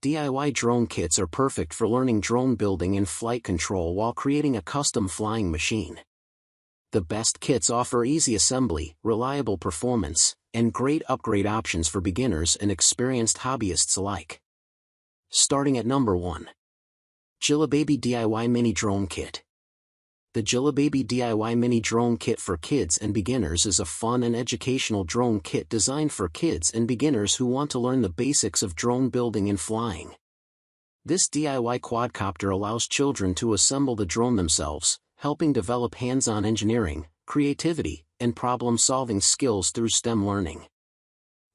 DIY drone kits are perfect for learning drone building and flight control while creating a custom flying machine. The best kits offer easy assembly, reliable performance, and great upgrade options for beginners and experienced hobbyists alike. Starting at number 1. GILOBABY DIY Mini Drone Kit. The GILOBABY DIY Mini Drone Kit for kids and beginners is a fun and educational drone kit designed for kids and beginners who want to learn the basics of drone building and flying. This DIY quadcopter allows children to assemble the drone themselves, helping develop hands-on engineering, creativity, and problem-solving skills through STEM learning.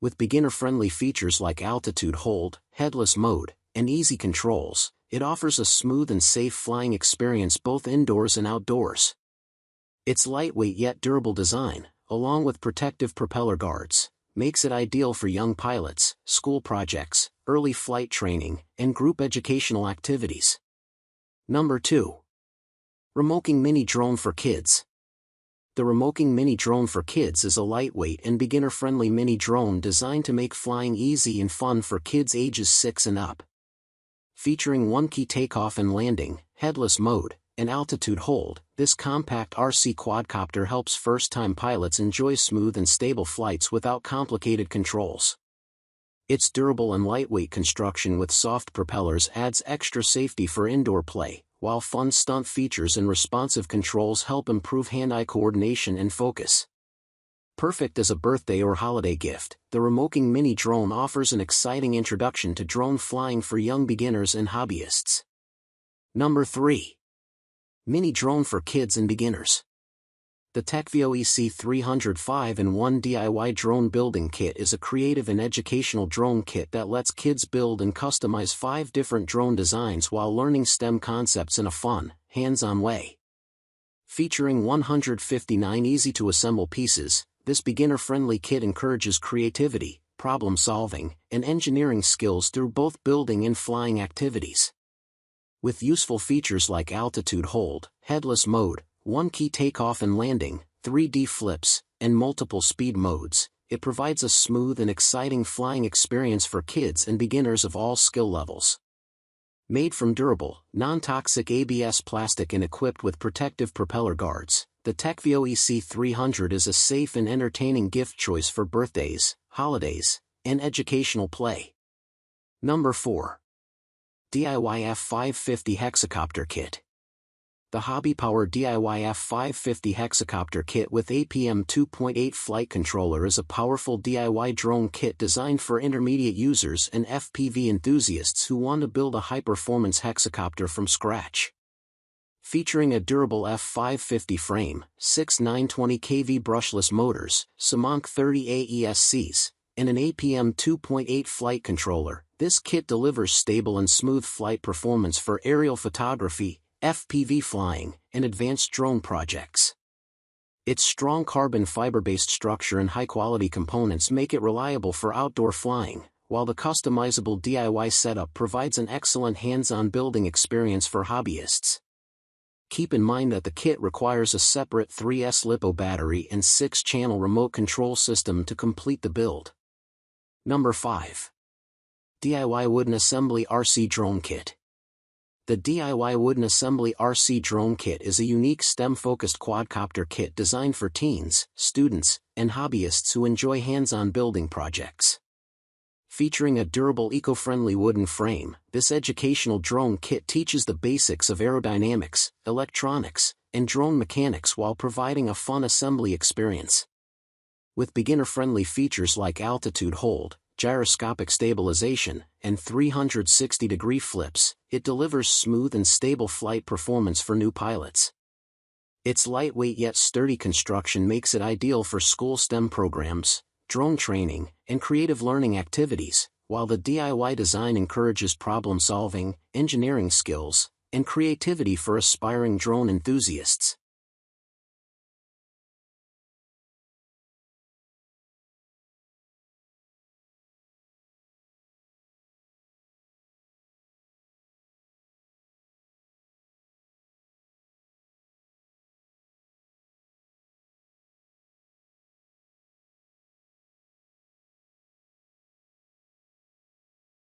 With beginner-friendly features like altitude hold, headless mode, and easy controls, it offers a smooth and safe flying experience both indoors and outdoors. Its lightweight yet durable design, along with protective propeller guards, makes it ideal for young pilots, school projects, early flight training, and group educational activities. Number 2. REMOKING Mini Drone for Kids. The REMOKING Mini Drone for Kids is a lightweight and beginner-friendly mini drone designed to make flying easy and fun for kids ages 6 and up. Featuring one-key takeoff and landing, headless mode, and altitude hold, this compact RC quadcopter helps first-time pilots enjoy smooth and stable flights without complicated controls. Its durable and lightweight construction with soft propellers adds extra safety for indoor play, while fun stunt features and responsive controls help improve hand-eye coordination and focus. Perfect as a birthday or holiday gift, the REMOKING Mini Drone offers an exciting introduction to drone flying for young beginners and hobbyists. Number 3. Mini Drone for Kids and Beginners. The TechVoEC 305-in-1 DIY Drone Building Kit is a creative and educational drone kit that lets kids build and customize 5 different drone designs while learning STEM concepts in a fun, hands-on way. Featuring 159 easy-to-assemble pieces, this beginner-friendly kit encourages creativity, problem-solving, and engineering skills through both building and flying activities. With useful features like altitude hold, headless mode, one-key takeoff and landing, 3D flips, and multiple speed modes, it provides a smooth and exciting flying experience for kids and beginners of all skill levels. Made from durable, non-toxic ABS plastic and equipped with protective propeller guards, the TechVoEC 300 is a safe and entertaining gift choice for birthdays, holidays, and educational play. Number 4. DIY F550 Hexacopter Kit. The hobby-powered DIY F550 Hexacopter Kit with APM 2.8 flight controller is a powerful DIY drone kit designed for intermediate users and FPV enthusiasts who want to build a high-performance hexacopter from scratch. Featuring a durable F550 frame, 6 920 kV brushless motors, Simonk 30 AESCs, and an APM 2.8 flight controller, this kit delivers stable and smooth flight performance for aerial photography, FPV flying, and advanced drone projects. Its strong carbon fiber-based structure and high-quality components make it reliable for outdoor flying, while the customizable DIY setup provides an excellent hands-on building experience for hobbyists. Keep in mind that the kit requires a separate 3S LiPo battery and 6-channel remote control system to complete the build. Number 5. DIY Wooden Assembly RC Drone Kit. The DIY Wooden Assembly RC Drone Kit is a unique STEM-focused quadcopter kit designed for teens, students, and hobbyists who enjoy hands-on building projects. Featuring a durable eco-friendly wooden frame, this educational drone kit teaches the basics of aerodynamics, electronics, and drone mechanics while providing a fun assembly experience. With beginner-friendly features like altitude hold, gyroscopic stabilization, and 360-degree flips, it delivers smooth and stable flight performance for new pilots. Its lightweight yet sturdy construction makes it ideal for school STEM programs, drone training, and creative learning activities, while the DIY design encourages problem-solving, engineering skills, and creativity for aspiring drone enthusiasts.